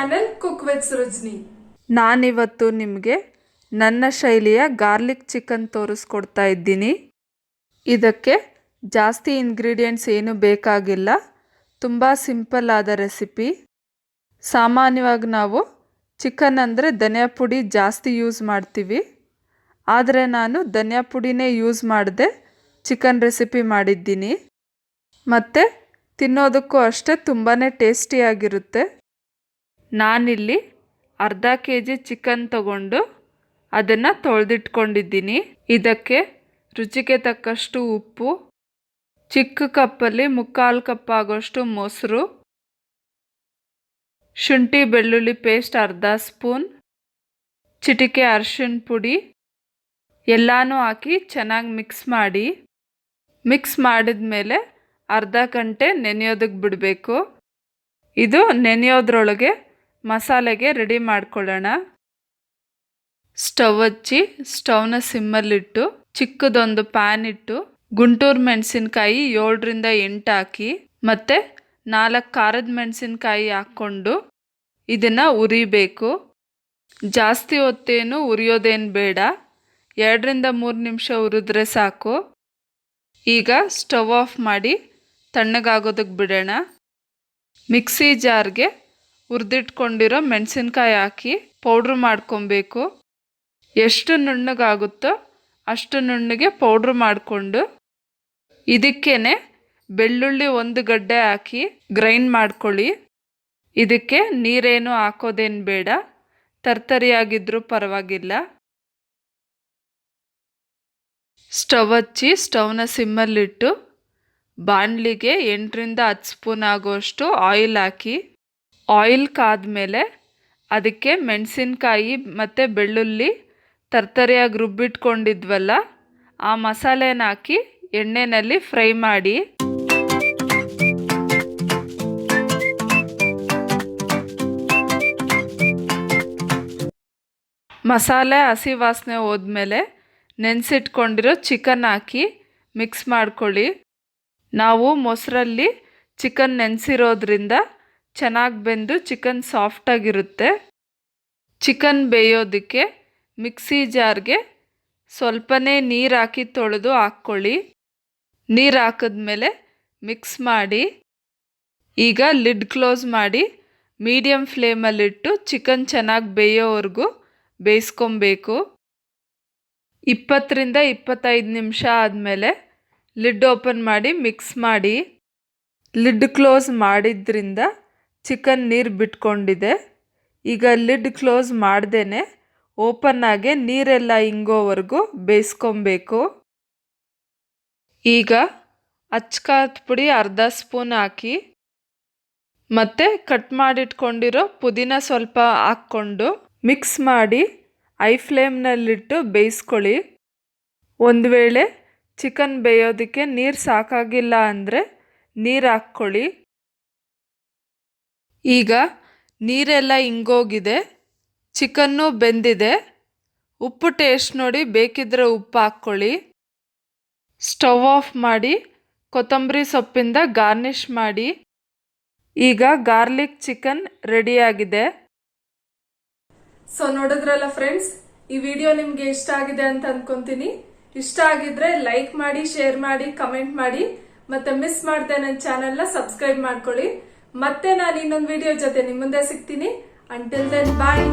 Channel cook with ಸೃಜ್ನಿ. ನಾನಿವತ್ತು ನಿಮಗೆ ನನ್ನ ಶೈಲಿಯ ಗಾರ್ಲಿಕ್ ಚಿಕನ್ ತೋರಿಸ್ಕೊಡ್ತಾ ಇದ್ದೀನಿ. ಇದಕ್ಕೆ ಜಾಸ್ತಿ ಇಂಗ್ರೀಡಿಯೆಂಟ್ಸ್ ಏನು ಬೇಕಾಗಿಲ್ಲ, ತುಂಬ ಸಿಂಪಲ್ ಆದ ರೆಸಿಪಿ. ಸಾಮಾನ್ಯವಾಗಿ ನಾವು ಚಿಕನ್ ಅಂದರೆ ಧನಿಯಾ ಪುಡಿ ಜಾಸ್ತಿ ಯೂಸ್ ಮಾಡ್ತೀವಿ, ಆದರೆ ನಾನು ಧನಿಯಾ ಪುಡಿನೇ ಯೂಸ್ ಮಾಡದೆ ಚಿಕನ್ ರೆಸಿಪಿ ಮಾಡಿದ್ದೀನಿ. ಮತ್ತು ತಿನ್ನೋದಕ್ಕೂ ಅಷ್ಟೇ ತುಂಬಾ ಟೇಸ್ಟಿಯಾಗಿರುತ್ತೆ. ನಾನಿಲ್ಲಿ ಅರ್ಧ kg ಚಿಕನ್ ತಗೊಂಡು ಅದನ್ನು ತೊಳೆದಿಟ್ಕೊಂಡಿದ್ದೀನಿ. ಇದಕ್ಕೆ ರುಚಿಗೆ ತಕ್ಕಷ್ಟು ಉಪ್ಪು, ಚಿಕ್ಕ ಕಪ್ಪಲ್ಲಿ 3/4 ಕಪ್ ಆಗೋಷ್ಟು ಮೊಸರು, ಶುಂಠಿ ಬೆಳ್ಳುಳ್ಳಿ ಪೇಸ್ಟ್ ಅರ್ಧ ಸ್ಪೂನ್, ಚಿಟಿಕೆ ಅರಿಶಿಣ ಪುಡಿ ಎಲ್ಲನೂ ಹಾಕಿ ಚೆನ್ನಾಗಿ ಮಿಕ್ಸ್ ಮಾಡಿದ ಮೇಲೆ ಅರ್ಧ ಗಂಟೆ ನೆನೆಯೋದಕ್ಕೆ ಬಿಡಬೇಕು. ಇದು ನೆನೆಯೋದ್ರೊಳಗೆ ಮಸಾಲೆಗೆ ರೆಡಿ ಮಾಡ್ಕೊಳ್ಳೋಣ. ಸ್ಟವ್ ಹಚ್ಚಿ ಸ್ಟವ್ನ ಸಿಮ್ಮಲ್ಲಿಟ್ಟು ಚಿಕ್ಕದೊಂದು ಪ್ಯಾನ್ ಇಟ್ಟು ಗುಂಟೂರು ಮೆಣಸಿನ್ಕಾಯಿ 7ರಿಂದ 8 ಹಾಕಿ ಮತ್ತು 4 ಖಾರದ ಮೆಣಸಿನ್ಕಾಯಿ ಹಾಕ್ಕೊಂಡು ಇದನ್ನು ಉರಿಬೇಕು. ಜಾಸ್ತಿ ಹೊತ್ತೇನು ಉರಿಯೋದೇನು ಬೇಡ, 2ರಿಂದ 3 ನಿಮಿಷ ಉರಿದ್ರೆ ಸಾಕು. ಈಗ ಸ್ಟವ್ ಆಫ್ ಮಾಡಿ ತಣ್ಣಗಾಗೋದಕ್ಕೆ ಬಿಡೋಣ. ಮಿಕ್ಸಿ ಜಾರ್ಗೆ ಹುರಿದಿಟ್ಕೊಂಡಿರೋ ಮೆಣಸಿನ್ಕಾಯಿ ಹಾಕಿ ಪೌಡ್ರ್ ಮಾಡ್ಕೊಬೇಕು. ಎಷ್ಟು ನುಣ್ಣಗಾಗುತ್ತೋ ಅಷ್ಟು ನುಣ್ಣಗೆ ಪೌಡ್ರ್ ಮಾಡಿಕೊಂಡು ಇದಕ್ಕೇ ಬೆಳ್ಳುಳ್ಳಿ 1 ಗಡ್ಡೆ ಹಾಕಿ ಗ್ರೈಂಡ್ ಮಾಡ್ಕೊಳ್ಳಿ. ಇದಕ್ಕೆ ನೀರೇನು ಹಾಕೋದೇನು ಬೇಡ, ತರ್ತರಿಯಾಗಿದ್ರೂ ಪರವಾಗಿಲ್ಲ. ಸ್ಟವ್ ಹಚ್ಚಿ ಸ್ಟವ್ನ ಸಿಮ್ಮಲ್ಲಿಟ್ಟು ಬಾಣಲಿಗೆ 8ರಿಂದ 10 ಸ್ಪೂನ್ ಆಗೋಷ್ಟು ಆಯಿಲ್ ಹಾಕಿ, ಆಯಿಲ್ ಕಾದ್ಮೇಲೆ ಅದಕ್ಕೆ ಮೆಣಸಿನ್ಕಾಯಿ ಮತ್ತು ಬೆಳ್ಳುಳ್ಳಿ ತರ್ತರಿಯಾಗಿ ರುಬ್ಬಿಟ್ಕೊಂಡಿದ್ವಲ್ಲ ಆ ಮಸಾಲೆನ ಹಾಕಿ ಎಣ್ಣೆಯಲ್ಲಿ ಫ್ರೈ ಮಾಡಿ. ಮಸಾಲೆ ಹಸಿ ವಾಸನೆ ಹೋದ್ಮೇಲೆ ನೆನೆಸಿಟ್ಕೊಂಡಿರೋ ಚಿಕನ್ ಹಾಕಿ ಮಿಕ್ಸ್ ಮಾಡ್ಕೊಳ್ಳಿ. ನಾವು ಮೊಸರಲ್ಲಿ ಚಿಕನ್ ನೆನೆಸಿರೋದ್ರಿಂದ ಚೆನ್ನಾಗಿ ಬೆಂದು ಚಿಕನ್ ಸಾಫ್ಟಾಗಿರುತ್ತೆ. ಚಿಕನ್ ಬೇಯೋದಕ್ಕೆ ಮಿಕ್ಸಿ ಜಾರ್ಗೆ ಸ್ವಲ್ಪನೇ ನೀರು ಹಾಕಿ ತೊಳೆದು ಹಾಕ್ಕೊಳ್ಳಿ. ನೀರು ಹಾಕಿದ್ಮೇಲೆ ಮಿಕ್ಸ್ ಮಾಡಿ. ಈಗ ಲಿಡ್ ಕ್ಲೋಸ್ ಮಾಡಿ ಮೀಡಿಯಮ್ ಫ್ಲೇಮಲ್ಲಿಟ್ಟು ಚಿಕನ್ ಚೆನ್ನಾಗಿ ಬೇಯೋವರೆಗೂ ಬೇಯಿಸ್ಕೊಬೇಕು. 20ರಿಂದ 25 ನಿಮಿಷ ಆದಮೇಲೆ ಲಿಡ್ ಓಪನ್ ಮಾಡಿ ಮಿಕ್ಸ್ ಮಾಡಿ. ಲಿಡ್ ಕ್ಲೋಸ್ ಮಾಡಿದ್ರಿಂದ ಚಿಕನ್ ನೀರು ಬಿಟ್ಕೊಂಡಿದೆ. ಈಗ ಲಿಡ್ ಕ್ಲೋಸ್ ಮಾಡ್ದೇ ಓಪನ್ ಆಗಿ ನೀರೆಲ್ಲ ಇಂಗೋವರೆಗೂ ಬೇಯಿಸ್ಕೊಬೇಕು. ಈಗ ಅಚ್ಕಾರದ ಪುಡಿ ಅರ್ಧ ಸ್ಪೂನ್ ಹಾಕಿ ಮತ್ತು ಕಟ್ ಮಾಡಿಟ್ಕೊಂಡಿರೋ ಪುದೀನ ಸ್ವಲ್ಪ ಹಾಕ್ಕೊಂಡು ಮಿಕ್ಸ್ ಮಾಡಿ ಐ ಫ್ಲೇಮ್ನಲ್ಲಿಟ್ಟು ಬೇಯಿಸ್ಕೊಳ್ಳಿ. ಒಂದು ವೇಳೆ ಚಿಕನ್ ಬೇಯೋದಕ್ಕೆ ನೀರು ಸಾಕಾಗಿಲ್ಲ ಅಂದರೆ ನೀರು ಹಾಕ್ಕೊಳ್ಳಿ. ಈಗ ನೀರೆಲ್ಲ ಇಂಗೋಗಿದೆ, ಚಿಕನ್ನು ಬೆಂದಿದೆ. ಉಪ್ಪು ಟೇಸ್ಟ್ ನೋಡಿ, ಬೇಕಿದ್ದರೆ ಉಪ್ಪು ಹಾಕ್ಕೊಳ್ಳಿ. ಸ್ಟವ್ ಆಫ್ ಮಾಡಿ ಕೊತ್ತಂಬರಿ ಸೊಪ್ಪಿಂದ ಗಾರ್ನಿಷ್ ಮಾಡಿ. ಈಗ ಗಾರ್ಲಿಕ್ ಚಿಕನ್ ರೆಡಿಯಾಗಿದೆ. ಸೊ ನೋಡಿದ್ರಲ್ಲ ಫ್ರೆಂಡ್ಸ್, ಈ ವಿಡಿಯೋ ನಿಮ್ಗೆ ಇಷ್ಟ ಆಗಿದೆ ಅಂತ ಅನ್ಕೊಂತೀನಿ. ಇಷ್ಟ ಆಗಿದ್ರೆ ಲೈಕ್ ಮಾಡಿ, ಶೇರ್ ಮಾಡಿ, ಕಮೆಂಟ್ ಮಾಡಿ, ಮತ್ತೆ ಮಿಸ್ ಮಾಡದೆ ನನ್ನ ಚಾನೆಲ್ನ ಸಬ್ಸ್ಕ್ರೈಬ್ ಮಾಡ್ಕೊಳ್ಳಿ. ಮತ್ತೆ ನಾನು ಇನ್ನೊಂದು ವಿಡಿಯೋ ಜೊತೆ ನಿಮ್ಮ ಮುಂದೆ ಸಿಗ್ತೀನಿ. ಅಂಟಿಲ್ ದೆನ್ ಬಾಯ್.